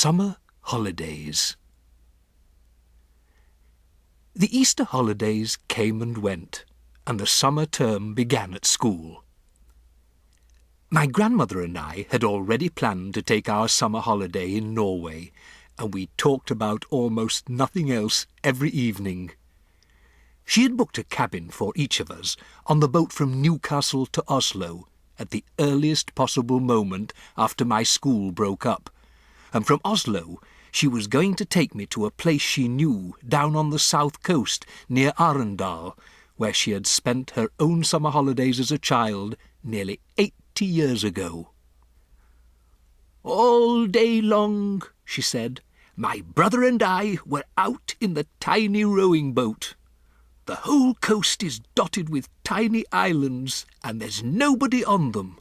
Summer Holidays. The Easter holidays came and went, and the summer term began at school. My grandmother and I had already planned to take our summer holiday in Norway, and we talked about almost nothing else every evening. She had booked a cabin for each of us on the boat from Newcastle to Oslo at the earliest possible moment after my school broke up, and from Oslo she was going to take me to a place she knew down on the south coast near Arendal, where she had spent her own summer holidays as a child nearly 80 years ago. "All day long," she said, "my brother and I were out in the tiny rowing boat. The whole coast is dotted with tiny islands, and there's nobody on them.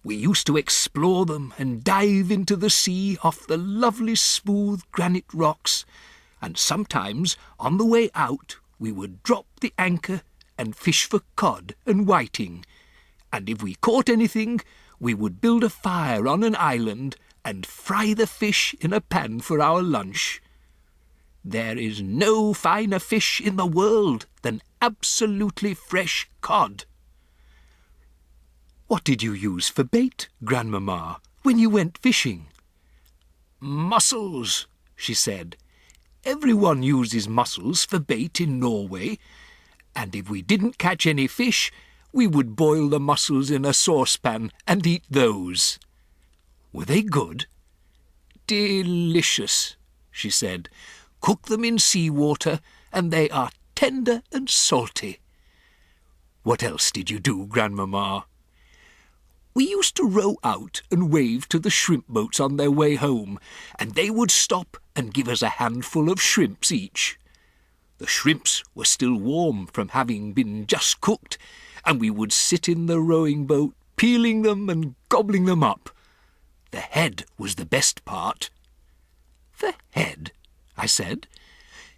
We used to explore them and dive into the sea off the lovely smooth granite rocks, and sometimes on the way out we would drop the anchor and fish for cod and whiting, and if we caught anything we would build a fire on an island and fry the fish in a pan for our lunch. There is no finer fish in the world than absolutely fresh cod." "What did you use for bait, Grandmamma, when you went fishing?" "Mussels," she said. "Everyone uses mussels for bait in Norway, and if we didn't catch any fish, we would boil the mussels in a saucepan and eat those." "Were they good?" "Delicious," she said. "Cook them in seawater, and they are tender and salty." "What else did you do, Grandmamma?" "We used to row out and wave to the shrimp boats on their way home, and they would stop and give us a handful of shrimps each. The shrimps were still warm from having been just cooked, and we would sit in the rowing boat, peeling them and gobbling them up. The head was the best part." "The head?" I said.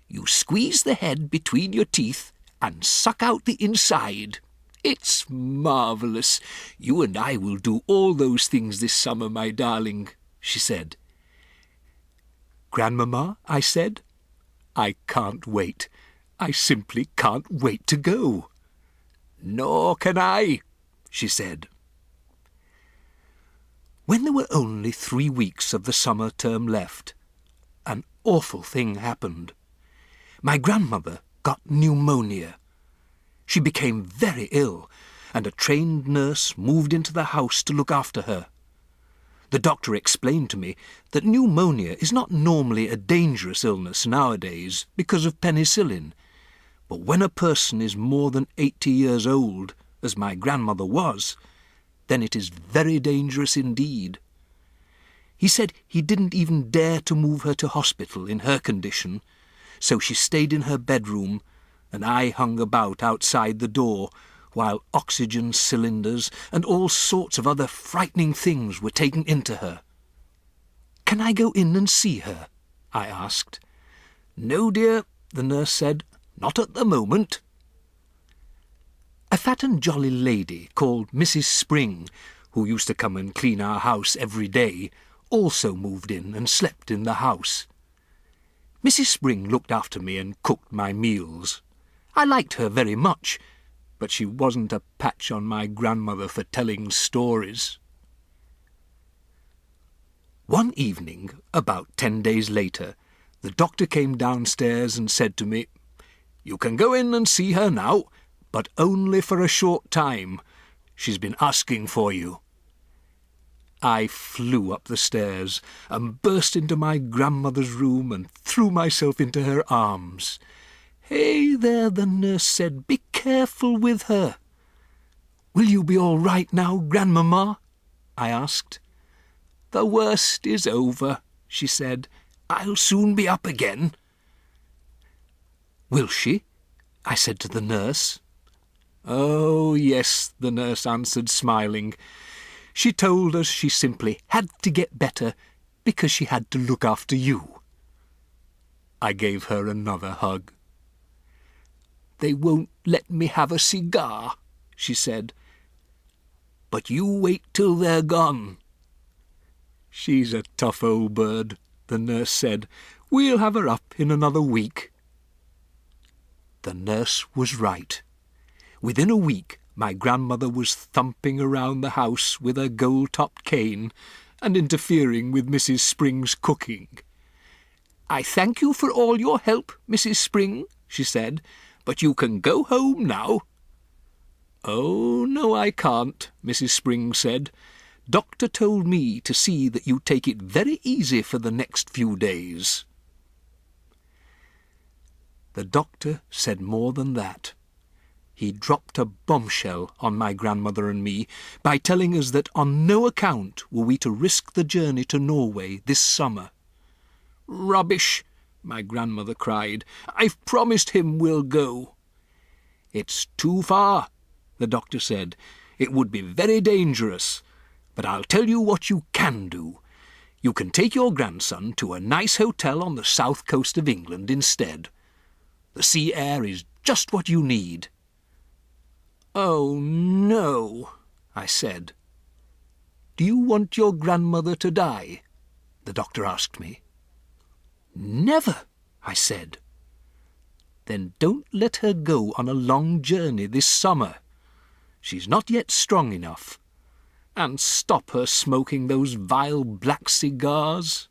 "You squeeze the head between your teeth and suck out the inside. It's marvellous. You and I will do all those things this summer, my darling," she said. "Grandmamma," I said, "I can't wait. I simply can't wait to go." "Nor can I," she said. When there were only 3 weeks of the summer term left, an awful thing happened. My grandmother got pneumonia. She became very ill, and a trained nurse moved into the house to look after her. The doctor explained to me that pneumonia is not normally a dangerous illness nowadays because of penicillin, but when a person is more than 80 years old, as my grandmother was, then it is very dangerous indeed. He said he didn't even dare to move her to hospital in her condition, so she stayed in her bedroom, and I hung about outside the door while oxygen cylinders and all sorts of other frightening things were taken into her. "Can I go in and see her?" I asked. "No, dear," the nurse said, "not at the moment." A fat and jolly lady called Mrs. Spring, who used to come and clean our house every day, also moved in and slept in the house. Mrs. Spring looked after me and cooked my meals. I liked her very much, but she wasn't a patch on my grandmother for telling stories. One evening, about 10 days later, the doctor came downstairs and said to me, "You can go in and see her now, but only for a short time. She's been asking for you." I flew up the stairs and burst into my grandmother's room and threw myself into her arms. "Hey there," the nurse said, "be careful with her." "Will you be all right now, Grandmamma?" I asked. "The worst is over," she said. "I'll soon be up again." "Will she?" I said to the nurse. "Oh, yes," the nurse answered, smiling. "She told us she simply had to get better because she had to look after you." I gave her another hug. "They won't let me have a cigar," she said. "But you wait till they're gone." "She's a tough old bird," the nurse said. "We'll have her up in another week." The nurse was right. Within a week, my grandmother was thumping around the house with her gold-topped cane and interfering with Mrs. Spring's cooking. "I thank you for all your help, Mrs. Spring," she said, "but you can go home now." "Oh, no, I can't," Mrs. Spring said. "Doctor told me to see that you take it very easy for the next few days." The doctor said more than that. He dropped a bombshell on my grandmother and me by telling us that on no account were we to risk the journey to Norway this summer. "Rubbish!" my grandmother cried. "I've promised him we'll go." "It's too far," the doctor said. "It would be very dangerous. But I'll tell you what you can do. You can take your grandson to a nice hotel on the south coast of England instead. The sea air is just what you need." "Oh, no," I said. "Do you want your grandmother to die?" the doctor asked me. "Never," I said. "Then don't let her go on a long journey this summer. She's not yet strong enough. And stop her smoking those vile black cigars."